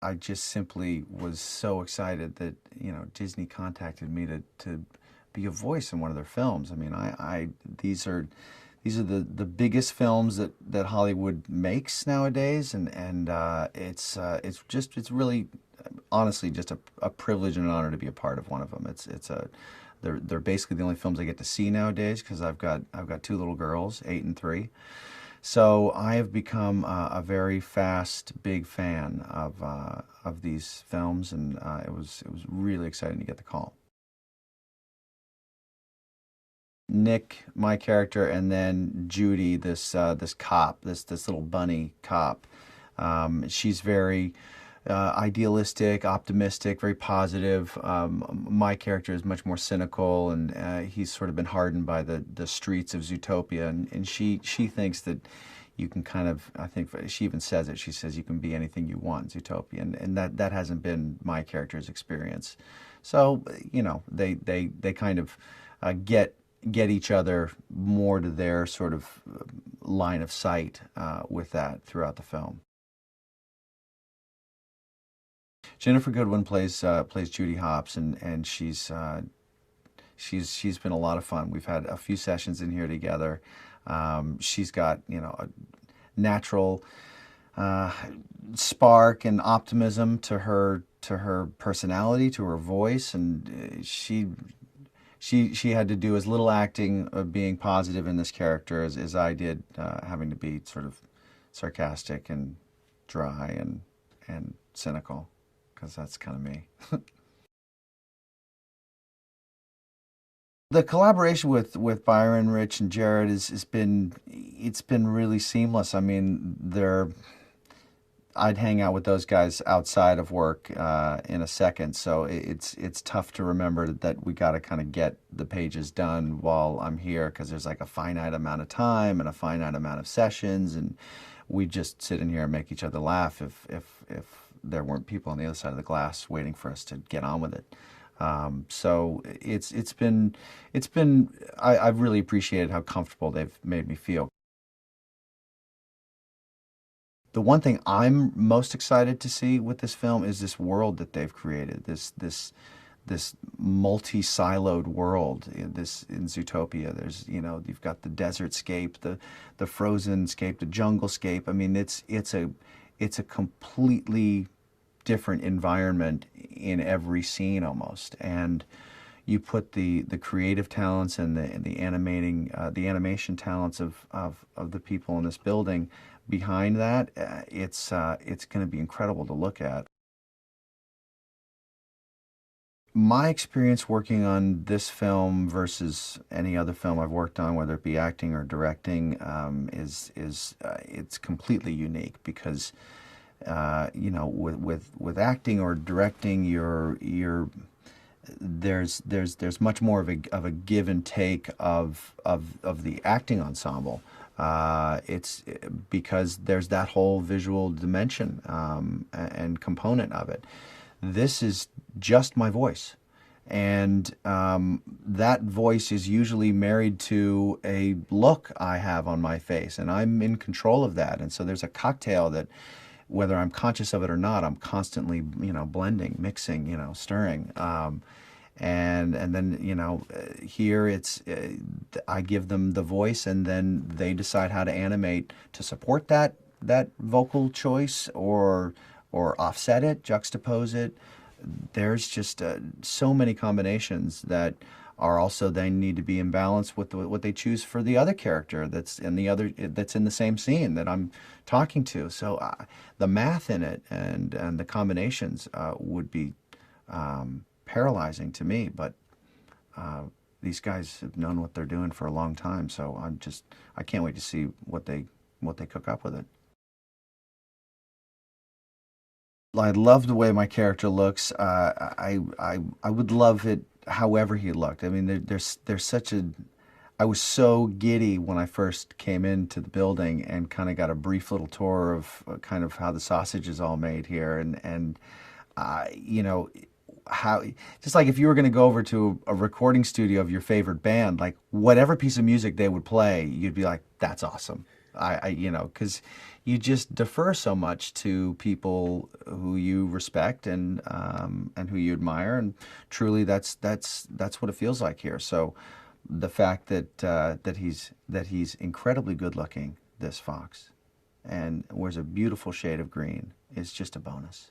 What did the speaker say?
I just simply was so excited that, Disney contacted me to be a voice in one of their films. I mean, these are the biggest films that Hollywood makes nowadays, and it's really honestly just a privilege and an honor to be a part of one of them. They're basically the only films I get to see nowadays because I've got two little girls, 8 and 3. So I have become a very fast, big fan of these films, and it was really exciting to get the call. Nick, my character, and then Judy, this cop, this little bunny cop. She's very idealistic, optimistic, very positive. My character is much more cynical, and he's sort of been hardened by the streets of Zootopia, and she thinks that you can kind of, I think she even says it. She says you can be anything you want in Zootopia, and that hasn't been my character's experience. So they kind of get each other more to their sort of line of sight with that throughout the film. Jennifer Goodwin plays Judy Hopps, and she's been a lot of fun. We've had a few sessions in here together. She's got a natural spark and optimism to her personality, to her voice, and she had to do as little acting of being positive in this character as I did, having to be sort of sarcastic and dry and cynical, because that's kind of me. The collaboration with Byron, Rich, and Jared it's been really seamless. I mean, I'd hang out with those guys outside of work in a second, so it's tough to remember that we got to kind of get the pages done while I'm here, because there's like a finite amount of time and a finite amount of sessions, and we just sit in here and make each other laugh if there weren't people on the other side of the glass waiting for us to get on with it. So I've really appreciated how comfortable they've made me feel. The one thing I'm most excited to see with this film is this world that they've created, this multi-siloed world in Zootopia. There's, you've got the desert scape, the frozen scape, the jungle scape. I mean, it's a completely different environment in every scene almost, and you put the creative talents and the animation talents of the people in this building behind that. It's going to be incredible to look at. My experience working on this film versus any other film I've worked on, whether it be acting or directing, is it's completely unique, because with acting or directing, there's much more of a give and take of the acting ensemble. It's because there's that whole visual dimension and component of it. This is just my voice, and that voice is usually married to a look I have on my face, and I'm in control of that. And so there's a cocktail that, whether I'm conscious of it or not, I'm constantly, blending, mixing, stirring. And then, here I give them the voice, and then they decide how to animate to support that vocal choice, or offset it, juxtapose it. There's just so many combinations that are also then need to be in balance with what they choose for the other character that's in the same scene that I'm talking to. So the math in it and the combinations would be paralyzing to me, but these guys have known what they're doing for a long time, so I can't wait to see what they cook up with it. I love the way my character looks. I would love it however he looked. I mean, there's such a. I was so giddy when I first came into the building and kind of got a brief little tour of kind of how the sausage is all made here, and how, just like if you were going to go over to a recording studio of your favorite band, like whatever piece of music they would play, you'd be like, that's awesome. because you just defer so much to people who you respect and who you admire, and truly, that's what it feels like here. So, the fact that he's incredibly good looking, this fox, and wears a beautiful shade of green is just a bonus.